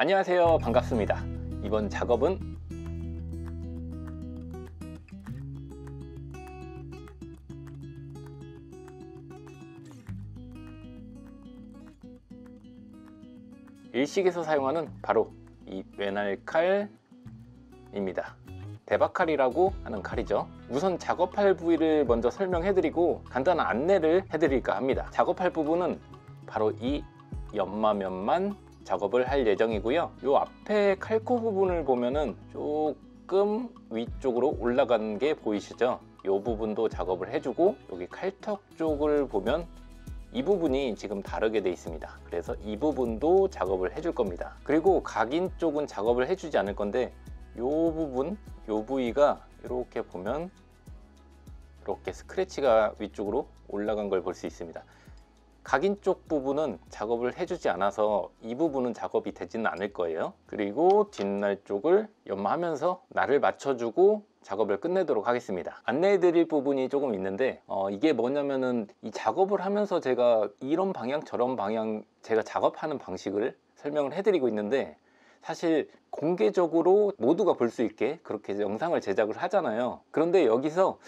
안녕하세요, 반갑습니다. 이번 작업은 일식에서 사용하는 바로 이 외날칼입니다. 대박칼이라고 하는 칼이죠. 우선 작업할 부위를 먼저 설명해드리고 간단한 안내를 해드릴까 합니다. 작업할 부분은 바로 이 연마면만 작업을 할 예정이고요. 이 앞에 칼코 부분을 보면은 조금 위쪽으로 올라간 게 보이시죠? 이 부분도 작업을 해주고, 여기 칼턱 쪽을 보면 이 부분이 지금 다르게 되어 있습니다. 그래서 이 부분도 작업을 해줄 겁니다. 그리고 각인 쪽은 작업을 해주지 않을 건데, 이 부분, 이 부위가 이렇게 보면 이렇게 스크래치가 위쪽으로 올라간 걸 볼 수 있습니다. 각인 쪽 부분은 작업을 해주지 않아서 이 부분은 작업이 되지는 않을 거예요. 그리고 뒷날 쪽을 연마하면서 날을 맞춰주고 작업을 끝내도록 하겠습니다. 안내해 드릴 부분이 조금 있는데 이게 뭐냐면은, 이 작업을 하면서 제가 이런 방향 저런 방향 제가 작업하는 방식을 설명을 해 드리고 있는데, 사실 공개적으로 모두가 볼 수 있게 그렇게 영상을 제작을 하잖아요. 그런데 여기서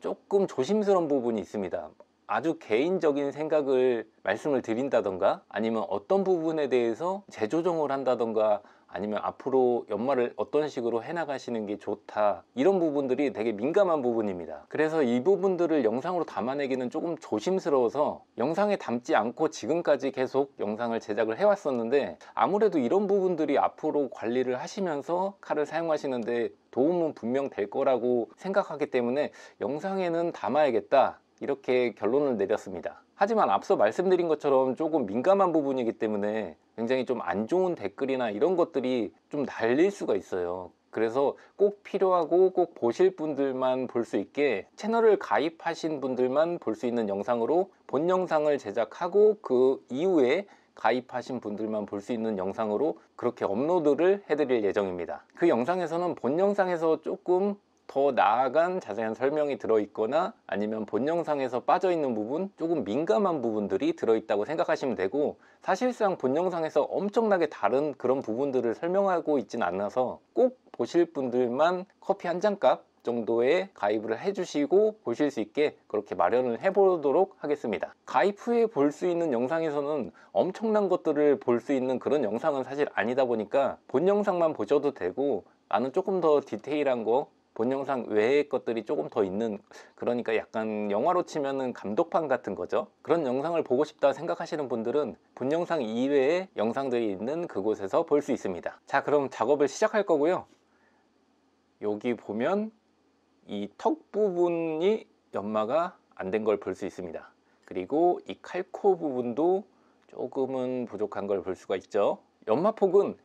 조금 조심스러운 부분이 있습니다. 아주 개인적인 생각을 말씀을 드린다던가, 아니면 어떤 부분에 대해서 재조정을 한다던가, 아니면 앞으로 연마를 어떤 식으로 해나가시는 게 좋다, 이런 부분들이 되게 민감한 부분입니다. 그래서 이 부분들을 영상으로 담아내기는 조금 조심스러워서 영상에 담지 않고 지금까지 계속 영상을 제작을 해왔었는데, 아무래도 이런 부분들이 앞으로 관리를 하시면서 칼을 사용하시는데 도움은 분명 될 거라고 생각하기 때문에 영상에는 담아야겠다, 이렇게 결론을 내렸습니다. 하지만 앞서 말씀드린 것처럼 조금 민감한 부분이기 때문에 굉장히 좀 안 좋은 댓글이나 이런 것들이 좀 달릴 수가 있어요. 그래서 꼭 필요하고 꼭 보실 분들만 볼 수 있게, 채널을 가입하신 분들만 볼 수 있는 영상으로 본 영상을 제작하고, 그 이후에 가입하신 분들만 볼 수 있는 영상으로 그렇게 업로드를 해드릴 예정입니다. 그 영상에서는 본 영상에서 조금 더 나아간 자세한 설명이 들어있거나, 아니면 본 영상에서 빠져있는 부분, 조금 민감한 부분들이 들어있다고 생각하시면 되고, 사실상 본 영상에서 엄청나게 다른 그런 부분들을 설명하고 있진 않아서 꼭 보실 분들만 커피 한 잔값 정도에 가입을 해주시고 보실 수 있게 그렇게 마련을 해보도록 하겠습니다. 가입 후에 볼 수 있는 영상에서는 엄청난 것들을 볼 수 있는 그런 영상은 사실 아니다 보니까 본 영상만 보셔도 되고, 나는 조금 더 디테일한 거, 본 영상 외의 것들이 조금 더 있는, 그러니까 약간 영화로 치면은 감독판 같은 거죠. 그런 영상을 보고 싶다 생각하시는 분들은 본 영상 이외의 영상들이 있는 그곳에서 볼 수 있습니다. 자, 그럼 작업을 시작할 거고요. 여기 보면 이 턱 부분이 연마가 안 된 걸 볼 수 있습니다. 그리고 이 칼코 부분도 조금은 부족한 걸 볼 수가 있죠. 연마폭은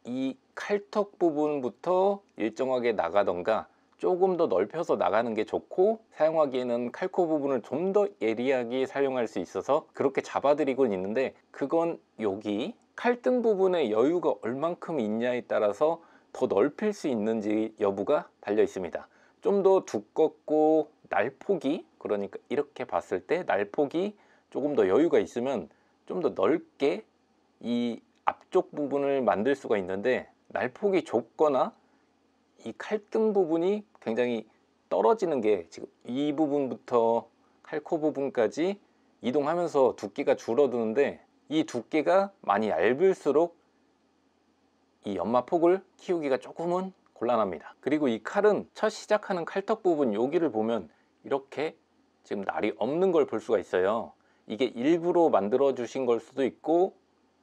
이 칼턱 부분부터 일정하게 나가던가 조금 더 넓혀서 나가는 게 좋고, 사용하기에는 칼코 부분을 좀 더 예리하게 사용할 수 있어서 그렇게 잡아드리고 있는데, 그건 여기 칼등 부분에 여유가 얼만큼 있냐에 따라서 더 넓힐 수 있는지 여부가 달려 있습니다. 좀 더 두껍고 날폭이, 그러니까 이렇게 봤을 때 날폭이 조금 더 여유가 있으면 좀 더 넓게 이 앞쪽 부분을 만들 수가 있는데, 날폭이 좁거나 이 칼등 부분이 굉장히 떨어지는 게, 지금 이 부분부터 칼코 부분까지 이동하면서 두께가 줄어드는데, 이 두께가 많이 얇을수록 이 연마폭을 키우기가 조금은 곤란합니다. 그리고 이 칼은 첫 시작하는 칼턱 부분 여기를 보면 이렇게 지금 날이 없는 걸 볼 수가 있어요. 이게 일부러 만들어 주신 걸 수도 있고,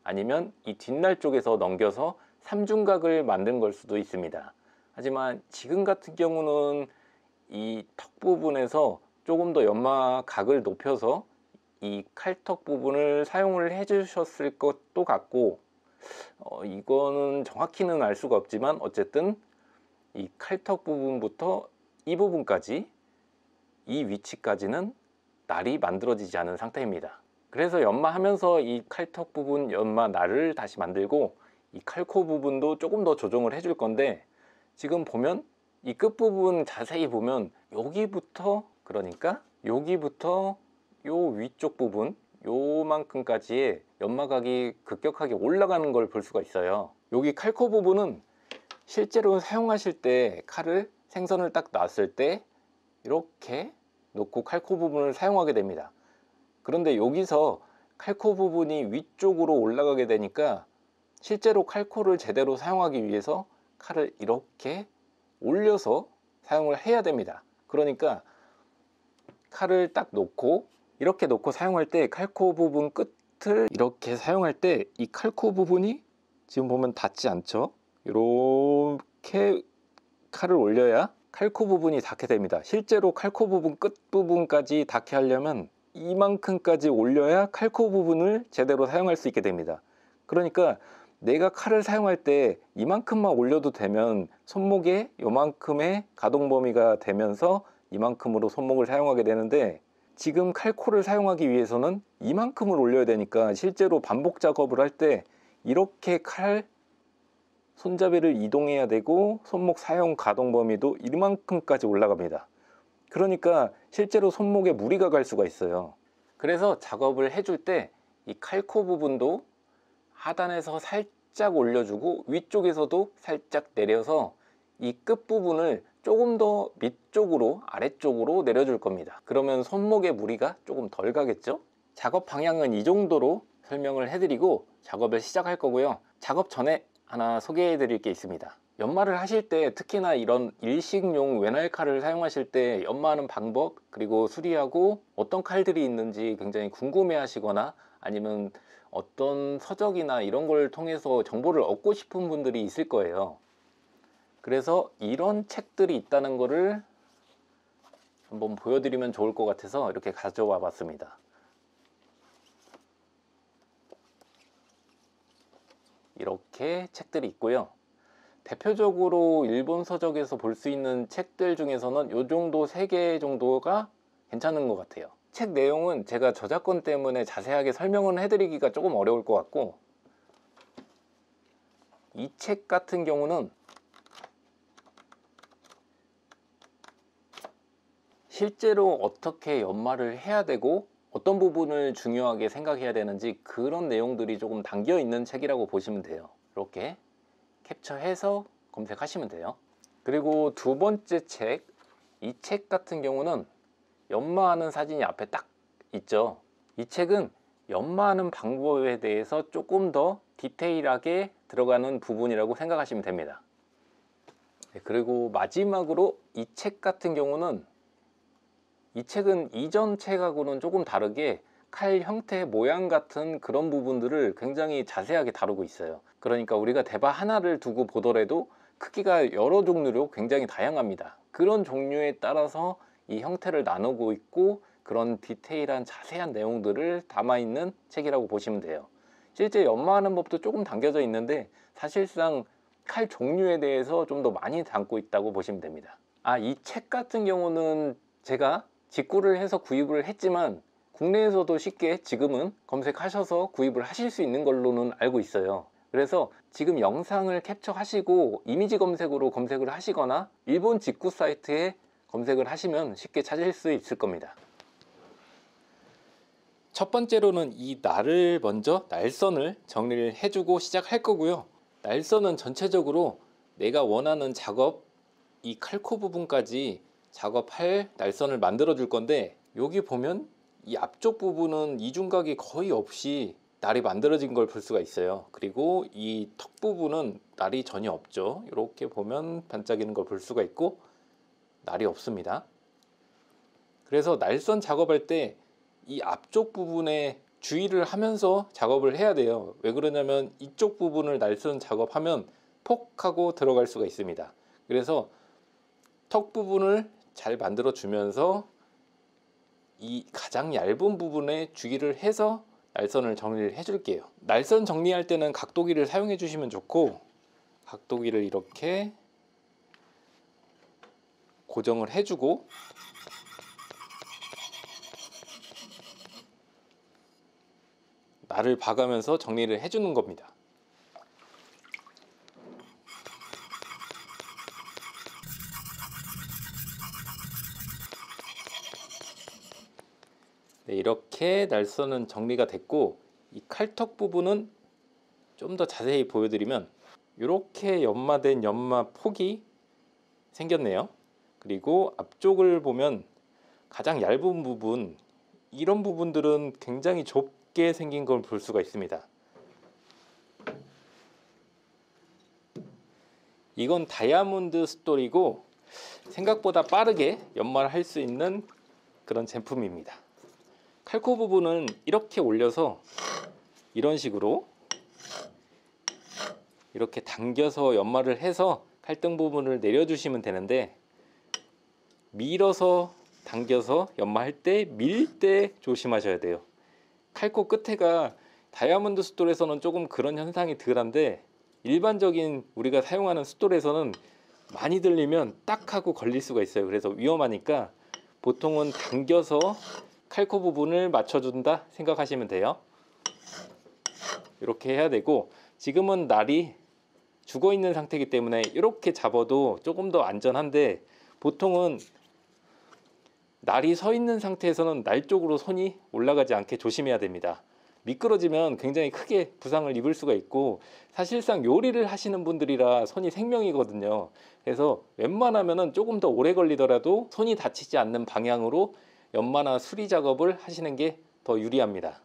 아니면 이 뒷날 쪽에서 넘겨서 삼중각을 만든 걸 수도 있습니다. 하지만 지금 같은 경우는 이 턱 부분에서 조금 더 연마각을 높여서 이 칼턱 부분을 사용을 해 주셨을 것도 같고, 이거는 정확히는 알 수가 없지만 어쨌든 이 칼턱 부분부터 이 부분까지, 이 위치까지는 날이 만들어지지 않은 상태입니다. 그래서 연마하면서 이 칼턱 부분 연마 날을 다시 만들고, 이 칼코 부분도 조금 더 조정을 해줄 건데, 지금 보면 이 끝부분 자세히 보면 여기부터, 그러니까 여기부터 요 위쪽 부분, 요만큼까지의 연마각이 급격하게 올라가는 걸 볼 수가 있어요. 여기 칼코 부분은 실제로 사용하실 때 칼을 생선을 딱 놨을 때 이렇게 놓고 칼코 부분을 사용하게 됩니다. 그런데 여기서 칼코 부분이 위쪽으로 올라가게 되니까 실제로 칼코를 제대로 사용하기 위해서 칼을 이렇게 올려서 사용을 해야 됩니다. 그러니까 칼을 딱 놓고 이렇게 놓고 사용할 때 칼코 부분 끝을 이렇게 사용할 때 이 칼코 부분이 지금 보면 닿지 않죠? 이렇게 칼을 올려야 칼코 부분이 닿게 됩니다. 실제로 칼코 부분 끝부분까지 닿게 하려면 이만큼까지 올려야 칼코 부분을 제대로 사용할 수 있게 됩니다. 그러니까 내가 칼을 사용할 때 이만큼만 올려도 되면 손목에 요만큼의 가동 범위가 되면서 이만큼으로 손목을 사용하게 되는데, 지금 칼코를 사용하기 위해서는 이만큼을 올려야 되니까 실제로 반복 작업을 할 때 이렇게 칼 손잡이를 이동해야 되고 손목 사용 가동 범위도 이만큼까지 올라갑니다. 그러니까 실제로 손목에 무리가 갈 수가 있어요. 그래서 작업을 해줄 때 이 칼코 부분도 하단에서 살짝 올려주고 위쪽에서도 살짝 내려서 이 끝부분을 조금 더 밑쪽으로 아래쪽으로 내려줄 겁니다. 그러면 손목에 무리가 조금 덜 가겠죠? 작업 방향은 이 정도로 설명을 해드리고 작업을 시작할 거고요. 작업 전에 하나 소개해 드릴 게 있습니다. 연마를 하실 때 특히나 이런 일식용 외날 칼을 사용하실 때 연마하는 방법, 그리고 수리하고 어떤 칼들이 있는지 굉장히 궁금해 하시거나 아니면 어떤 서적이나 이런 걸 통해서 정보를 얻고 싶은 분들이 있을 거예요. 그래서 이런 책들이 있다는 거를 한번 보여드리면 좋을 것 같아서 이렇게 가져와 봤습니다. 이렇게 책들이 있고요. 대표적으로 일본 서적에서 볼 수 있는 책들 중에서는 이 정도 3개 정도가 괜찮은 것 같아요. 책 내용은 제가 저작권 때문에 자세하게 설명을 해드리기가 조금 어려울 것 같고, 이 책 같은 경우는 실제로 어떻게 연마를 해야 되고 어떤 부분을 중요하게 생각해야 되는지 그런 내용들이 조금 담겨 있는 책이라고 보시면 돼요. 이렇게 캡처해서 검색하시면 돼요. 그리고 두 번째 책, 이 책 같은 경우는 연마하는 사진이 앞에 딱 있죠. 이 책은 연마하는 방법에 대해서 조금 더 디테일하게 들어가는 부분이라고 생각하시면 됩니다. 그리고 마지막으로 이 책 같은 경우는, 이 책은 이전 책하고는 조금 다르게 칼 형태, 모양 같은 그런 부분들을 굉장히 자세하게 다루고 있어요. 그러니까 우리가 대바 하나를 두고 보더라도 크기가 여러 종류로 굉장히 다양합니다. 그런 종류에 따라서 이 형태를 나누고 있고 그런 디테일한 자세한 내용들을 담아있는 책이라고 보시면 돼요. 실제 연마하는 법도 조금 담겨져 있는데 사실상 칼 종류에 대해서 좀 더 많이 담고 있다고 보시면 됩니다. 이 책 같은 경우는 제가 직구를 해서 구입을 했지만 국내에서도 쉽게 지금은 검색하셔서 구입을 하실 수 있는 걸로는 알고 있어요. 그래서 지금 영상을 캡처하시고 이미지 검색으로 검색을 하시거나 일본 직구 사이트에 검색을 하시면 쉽게 찾을 수 있을 겁니다. 첫 번째로는 이 날을 먼저 날선을 정리를 해주고 시작할 거고요. 날선은 전체적으로 내가 원하는 작업, 이 칼코 부분까지 작업할 날선을 만들어 줄 건데, 여기 보면 이 앞쪽 부분은 이중각이 거의 없이 날이 만들어진 걸 볼 수가 있어요. 그리고 이 턱 부분은 날이 전혀 없죠. 이렇게 보면 반짝이는 걸 볼 수가 있고 날이 없습니다. 그래서 날선 작업할 때 이 앞쪽 부분에 주의를 하면서 작업을 해야 돼요. 왜 그러냐면 이쪽 부분을 날선 작업하면 폭 하고 들어갈 수가 있습니다. 그래서 턱 부분을 잘 만들어 주면서 이 가장 얇은 부분에 주의를 해서 날선을 정리를 해 줄게요. 날선 정리할 때는 각도기를 사용해 주시면 좋고, 각도기를 이렇게 고정을 해주고 날을 봐가면서 정리를 해주는 겁니다. 네, 이렇게 날선은 정리가 됐고, 이 칼턱 부분은 좀 더 자세히 보여드리면 이렇게 연마된 연마 폭이 생겼네요. 그리고 앞쪽을 보면 가장 얇은 부분, 이런 부분들은 굉장히 좁게 생긴 걸 볼 수가 있습니다. 이건 다이아몬드 숫돌이고 생각보다 빠르게 연마를 할 수 있는 그런 제품입니다. 칼코 부분은 이렇게 올려서 이런 식으로 이렇게 당겨서 연마를 해서 칼등 부분을 내려주시면 되는데, 밀어서 당겨서 연마할 때 밀 때 조심하셔야 돼요. 칼코 끝에가 다이아몬드 숫돌에서는 조금 그런 현상이 덜한데, 일반적인 우리가 사용하는 숫돌에서는 많이 들리면 딱 하고 걸릴 수가 있어요. 그래서 위험하니까 보통은 당겨서 칼코 부분을 맞춰준다 생각하시면 돼요. 이렇게 해야 되고, 지금은 날이 죽어 있는 상태이기 때문에 이렇게 잡아도 조금 더 안전한데, 보통은 날이 서 있는 상태에서는 날 쪽으로 손이 올라가지 않게 조심해야 됩니다. 미끄러지면 굉장히 크게 부상을 입을 수가 있고, 사실상 요리를 하시는 분들이라 손이 생명이거든요. 그래서 웬만하면 조금 더 오래 걸리더라도 손이 다치지 않는 방향으로 연마나 수리 작업을 하시는 게 더 유리합니다.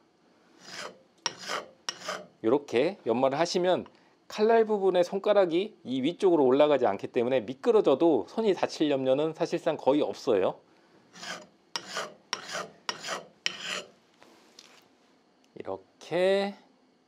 이렇게 연마를 하시면 칼날 부분의 손가락이 이 위쪽으로 올라가지 않기 때문에 미끄러져도 손이 다칠 염려는 사실상 거의 없어요. 이렇게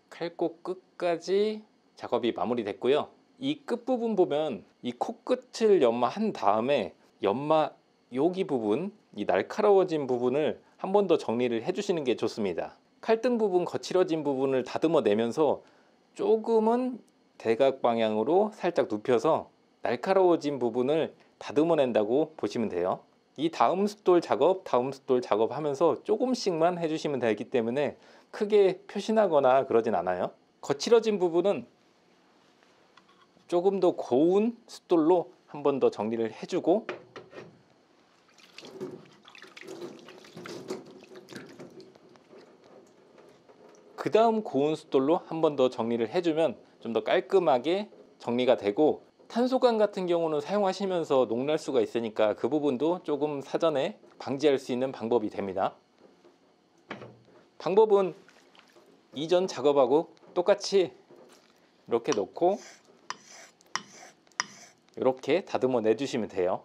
칼코 끝까지 작업이 마무리됐고요. 이 끝부분 보면 이 코끝을 연마한 다음에 연마 여기 부분, 이 날카로워진 부분을 한 번 더 정리를 해주시는 게 좋습니다. 칼등 부분 거칠어진 부분을 다듬어 내면서 조금은 대각 방향으로 살짝 눕혀서 날카로워진 부분을 다듬어 낸다고 보시면 돼요. 이 다음 숫돌 작업 하면서 조금씩만 해주시면 되기 때문에 크게 표시나거나 그러진 않아요. 거칠어진 부분은 조금 더 고운 숫돌로 한 번 더 정리를 해주고, 그 다음 고운 숫돌로 한 번 더 정리를 해주면 좀 더 깔끔하게 정리가 되고, 탄소관 같은 경우는 사용하시면서 녹날 수가 있으니까 그 부분도 조금 사전에 방지할 수 있는 방법이 됩니다. 방법은 이전 작업하고 똑같이 이렇게 놓고 이렇게 다듬어 내주시면 돼요.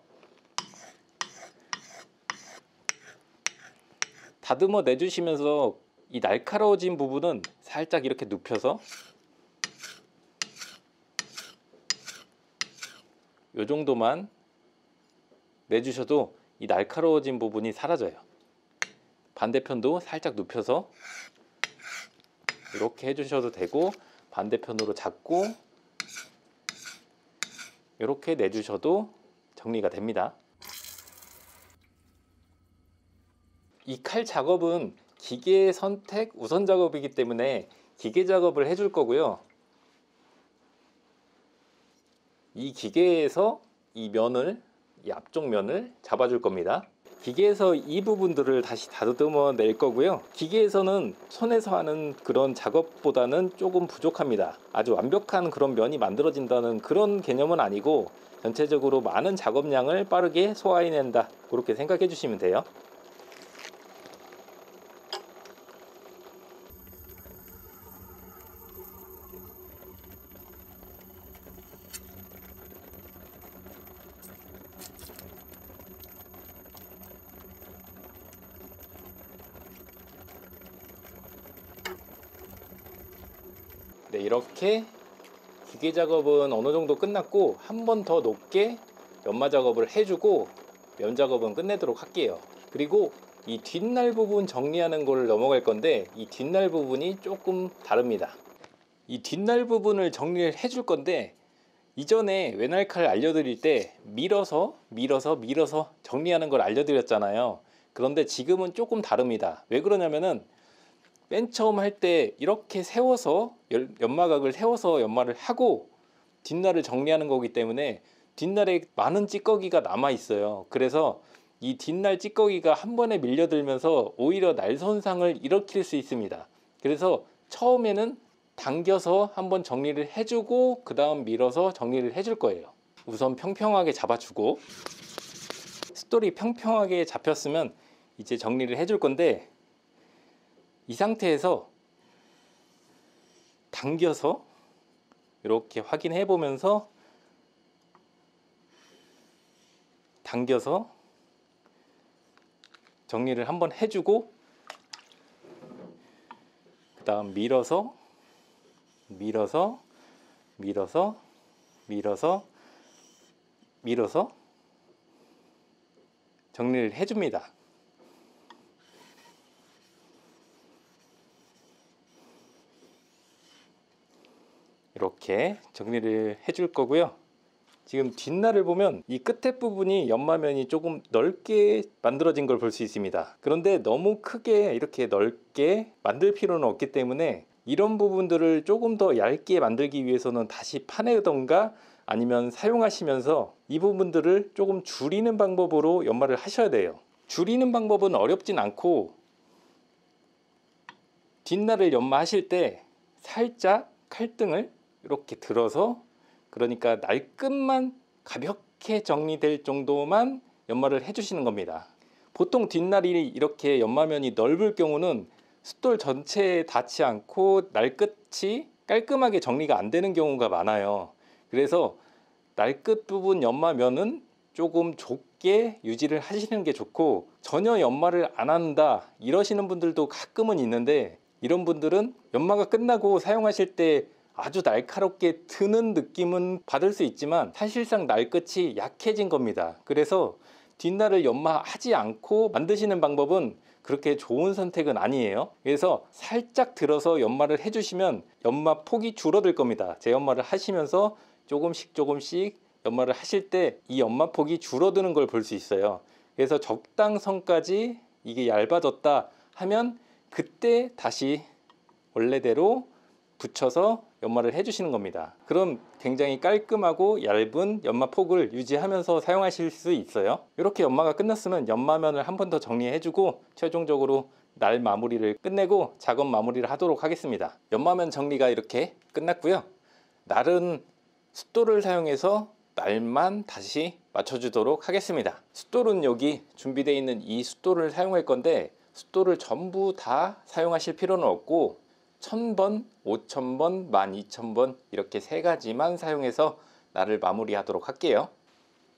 다듬어 내주시면서 이 날카로워진 부분은 살짝 이렇게 눕혀서 이 정도만 내주셔도 이 날카로워진 부분이 사라져요. 반대편도 살짝 눕혀서 이렇게 해주셔도 되고, 반대편으로 잡고 이렇게 내주셔도 정리가 됩니다. 이 칼 작업은 기계 선택 우선 작업이기 때문에 기계 작업을 해줄 거고요. 이 기계에서 이 면을, 이 앞쪽 면을 잡아줄 겁니다. 기계에서 이 부분들을 다시 다듬어 낼 거고요. 기계에서는 손에서 하는 그런 작업보다는 조금 부족합니다. 아주 완벽한 그런 면이 만들어진다는 그런 개념은 아니고, 전체적으로 많은 작업량을 빠르게 소화해낸다, 그렇게 생각해 주시면 돼요. 네, 이렇게 기계 작업은 어느 정도 끝났고, 한 번 더 높게 연마 작업을 해주고 면 작업은 끝내도록 할게요. 그리고 이 뒷날 부분 정리하는 걸 넘어갈 건데, 이 뒷날 부분이 조금 다릅니다. 이 뒷날 부분을 정리를 해줄 건데, 이전에 외날칼 알려드릴 때 밀어서 정리하는 걸 알려드렸잖아요. 그런데 지금은 조금 다릅니다. 왜 그러냐면은 맨 처음 할 때 이렇게 세워서 연마각을 세워서 연마를 하고 뒷날을 정리하는 거기 때문에 뒷날에 많은 찌꺼기가 남아 있어요. 그래서 이 뒷날 찌꺼기가 한 번에 밀려들면서 오히려 날 손상을 일으킬 수 있습니다. 그래서 처음에는 당겨서 한번 정리를 해주고 그 다음 밀어서 정리를 해줄 거예요. 우선 평평하게 잡아주고, 숫돌이 평평하게 잡혔으면 이제 정리를 해줄 건데, 이 상태에서 당겨서 이렇게 확인해 보면서 당겨서 정리를 한번 해주고, 그 다음 밀어서 정리를 해줍니다. 이렇게 정리를 해줄 거고요. 지금 뒷날을 보면 이 끝에 부분이 연마면이 조금 넓게 만들어진 걸 볼 수 있습니다. 그런데 너무 크게 이렇게 넓게 만들 필요는 없기 때문에 이런 부분들을 조금 더 얇게 만들기 위해서는 다시 파내던가 아니면 사용하시면서 이 부분들을 조금 줄이는 방법으로 연마를 하셔야 돼요. 줄이는 방법은 어렵진 않고, 뒷날을 연마하실 때 살짝 칼등을 이렇게 들어서, 그러니까 날끝만 가볍게 정리될 정도만 연마를 해주시는 겁니다. 보통 뒷날이 이렇게 연마면이 넓을 경우는 숫돌 전체에 닿지 않고 날끝이 깔끔하게 정리가 안 되는 경우가 많아요. 그래서 날끝 부분 연마면은 조금 좁게 유지를 하시는 게 좋고, 전혀 연마를 안 한다 이러시는 분들도 가끔은 있는데, 이런 분들은 연마가 끝나고 사용하실 때 아주 날카롭게 트는 느낌은 받을 수 있지만 사실상 날끝이 약해진 겁니다. 그래서 뒷날을 연마하지 않고 만드시는 방법은 그렇게 좋은 선택은 아니에요. 그래서 살짝 들어서 연마를 해주시면 연마 폭이 줄어들 겁니다. 재연마를 하시면서 조금씩 연마를 하실 때 이 연마 폭이 줄어드는 걸 볼 수 있어요. 그래서 적당선까지 이게 얇아졌다 하면 그때 다시 원래대로 붙여서 연마를 해주시는 겁니다. 그럼 굉장히 깔끔하고 얇은 연마 폭을 유지하면서 사용하실 수 있어요. 이렇게 연마가 끝났으면 연마면을 한 번 더 정리해주고 최종적으로 날 마무리를 끝내고 작업 마무리를 하도록 하겠습니다. 연마면 정리가 이렇게 끝났고요. 날은 숫돌을 사용해서 날만 다시 맞춰주도록 하겠습니다. 숫돌은 여기 준비되어 있는 이 숫돌을 사용할 건데, 숫돌을 전부 다 사용하실 필요는 없고 1000번, 5000번, 12000번 이렇게 세 가지만 사용해서 날을 마무리하도록 할게요.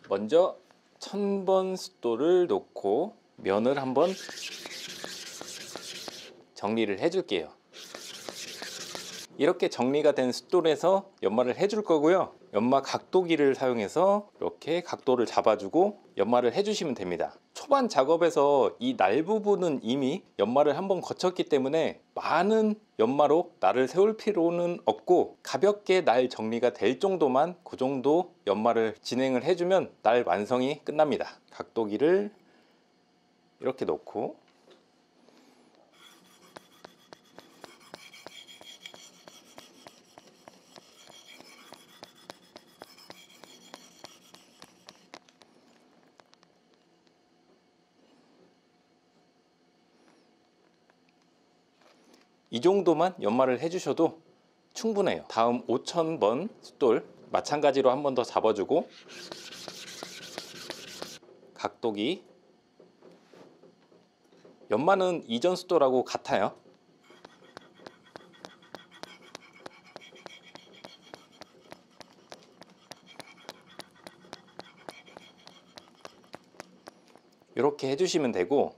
먼저 1000번 숫돌을 놓고 면을 한번 정리를 해줄게요. 이렇게 정리가 된 숫돌에서 연마를 해줄 거고요. 연마 각도기를 사용해서 이렇게 각도를 잡아주고 연마를 해주시면 됩니다. 초반 작업에서 이 날 부분은 이미 연마를 한번 거쳤기 때문에 많은 연마로 날을 세울 필요는 없고, 가볍게 날 정리가 될 정도만 그 정도 연마를 진행을 해주면 날 완성이 끝납니다. 각도기를 이렇게 놓고 이 정도만 연마를 해주셔도 충분해요. 다음 5000번 숫돌 마찬가지로 한 번 더 잡아주고 각도기, 연마는 이전 숫돌하고 같아요. 이렇게 해주시면 되고,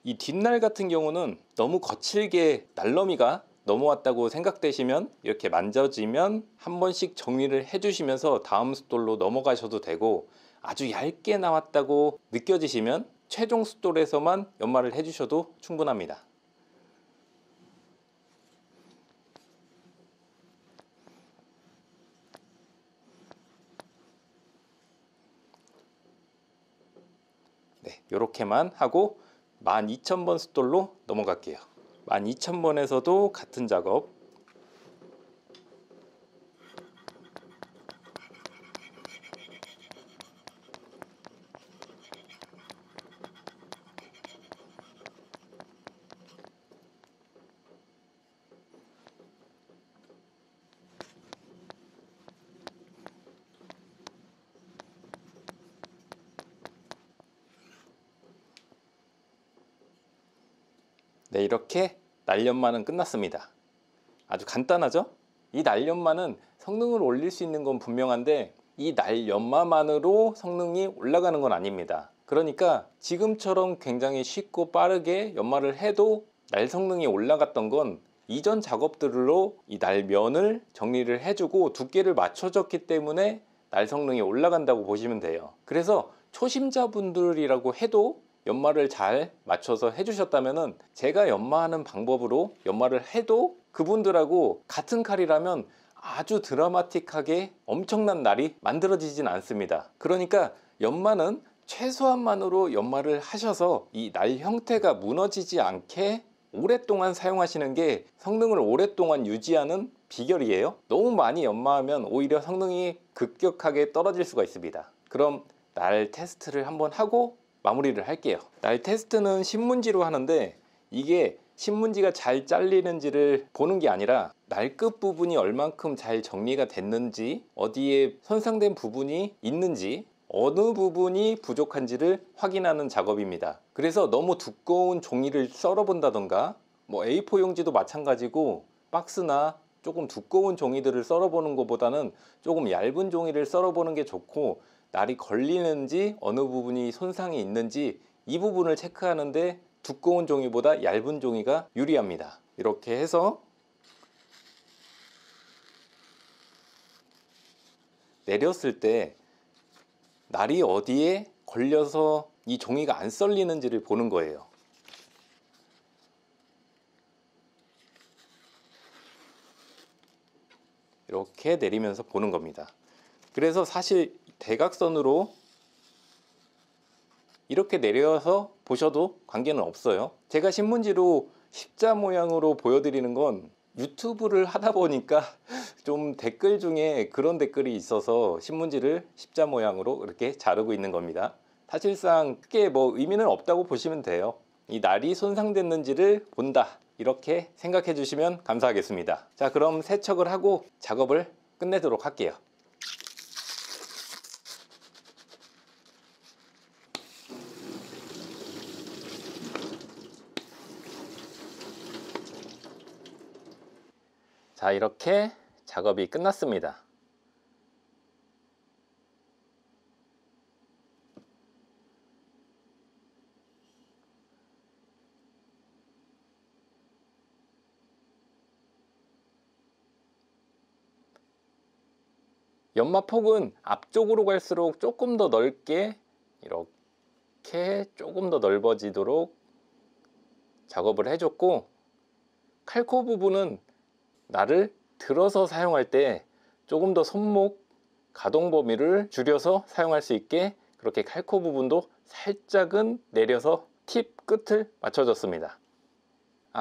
이 뒷날 같은 경우는 너무 거칠게 날너미가 넘어왔다고 생각되시면 이렇게 만져지면 한 번씩 정리를 해주시면서 다음 숫돌로 넘어가셔도 되고, 아주 얇게 나왔다고 느껴지시면 최종 숫돌에서만 연마를 해주셔도 충분합니다. 네, 이렇게만 하고 12000번 숫돌로 넘어갈게요. 12000번에서도 같은 작업, 이렇게 날연마는 끝났습니다. 아주 간단하죠? 이 날연마는 성능을 올릴 수 있는 건 분명한데 이 날연마만으로 성능이 올라가는 건 아닙니다. 그러니까 지금처럼 굉장히 쉽고 빠르게 연마를 해도 날 성능이 올라갔던 건 이전 작업들로 이 날면을 정리를 해주고 두께를 맞춰줬기 때문에 날 성능이 올라간다고 보시면 돼요. 그래서 초심자분들이라고 해도 연마를 잘 맞춰서 해주셨다면 제가 연마하는 방법으로 연마를 해도 그분들하고 같은 칼이라면 아주 드라마틱하게 엄청난 날이 만들어지진 않습니다. 그러니까 연마는 최소한만으로 연마를 하셔서 이 날 형태가 무너지지 않게 오랫동안 사용하시는 게 성능을 오랫동안 유지하는 비결이에요. 너무 많이 연마하면 오히려 성능이 급격하게 떨어질 수가 있습니다. 그럼 날 테스트를 한번 하고 마무리를 할게요. 날 테스트는 신문지로 하는데 이게 신문지가 잘 잘리는지를 보는 게 아니라 날 끝 부분이 얼만큼 잘 정리가 됐는지, 어디에 손상된 부분이 있는지, 어느 부분이 부족한지를 확인하는 작업입니다. 그래서 너무 두꺼운 종이를 썰어 본다던가, 뭐 A4 용지도 마찬가지고 박스나 조금 두꺼운 종이들을 썰어 보는 것보다는 조금 얇은 종이를 썰어 보는 게 좋고, 날이 걸리는지 어느 부분이 손상이 있는지 이 부분을 체크하는데 두꺼운 종이보다 얇은 종이가 유리합니다. 이렇게 해서 내렸을 때 날이 어디에 걸려서 이 종이가 안 썰리는지를 보는 거예요. 이렇게 내리면서 보는 겁니다. 그래서 사실 대각선으로 이렇게 내려서 보셔도 관계는 없어요. 제가 신문지로 십자 모양으로 보여드리는 건 유튜브를 하다 보니까 좀 댓글 중에 그런 댓글이 있어서 신문지를 십자 모양으로 이렇게 자르고 있는 겁니다. 사실상 크게 뭐 의미는 없다고 보시면 돼요. 이 날이 손상됐는지를 본다, 이렇게 생각해 주시면 감사하겠습니다. 자, 그럼 세척을 하고 작업을 끝내도록 할게요. 자, 이렇게 작업이 끝났습니다. 연마폭은 앞쪽으로 갈수록 조금 더 넓게 이렇게 조금 더 넓어지도록 작업을 해줬고, 칼코 부분은 날을 들어서 사용할 때 조금 더 손목 가동 범위를 줄여서 사용할 수 있게 그렇게 칼코 부분도 살짝은 내려서 팁 끝을 맞춰줬습니다.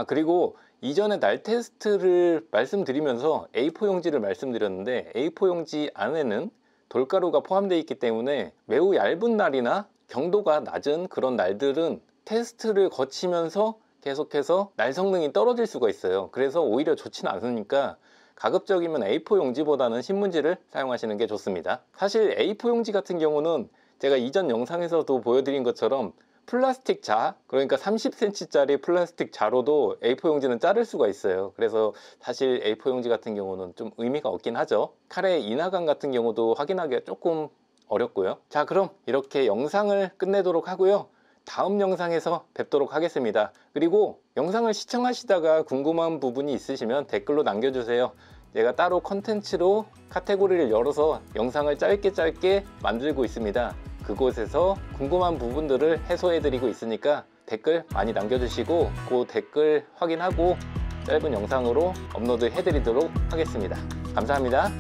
그리고 이전에 날 테스트를 말씀드리면서 A4 용지를 말씀드렸는데 A4 용지 안에는 돌가루가 포함되어 있기 때문에 매우 얇은 날이나 경도가 낮은 그런 날들은 테스트를 거치면서 계속해서 날 성능이 떨어질 수가 있어요. 그래서 오히려 좋지는 않으니까 가급적이면 A4 용지보다는 신문지를 사용하시는 게 좋습니다. 사실 A4 용지 같은 경우는 제가 이전 영상에서도 보여드린 것처럼 플라스틱 자, 그러니까 30cm 짜리 플라스틱 자로도 A4 용지는 자를 수가 있어요. 그래서 사실 A4 용지 같은 경우는 좀 의미가 없긴 하죠. 칼의 인화감 같은 경우도 확인하기가 조금 어렵고요. 자, 그럼 이렇게 영상을 끝내도록 하고요. 다음 영상에서 뵙도록 하겠습니다. 그리고 영상을 시청하시다가 궁금한 부분이 있으시면 댓글로 남겨주세요. 제가 따로 컨텐츠로 카테고리를 열어서 영상을 짧게 만들고 있습니다. 그곳에서 궁금한 부분들을 해소해 드리고 있으니까 댓글 많이 남겨주시고 그 댓글 확인하고 짧은 영상으로 업로드 해 드리도록 하겠습니다. 감사합니다.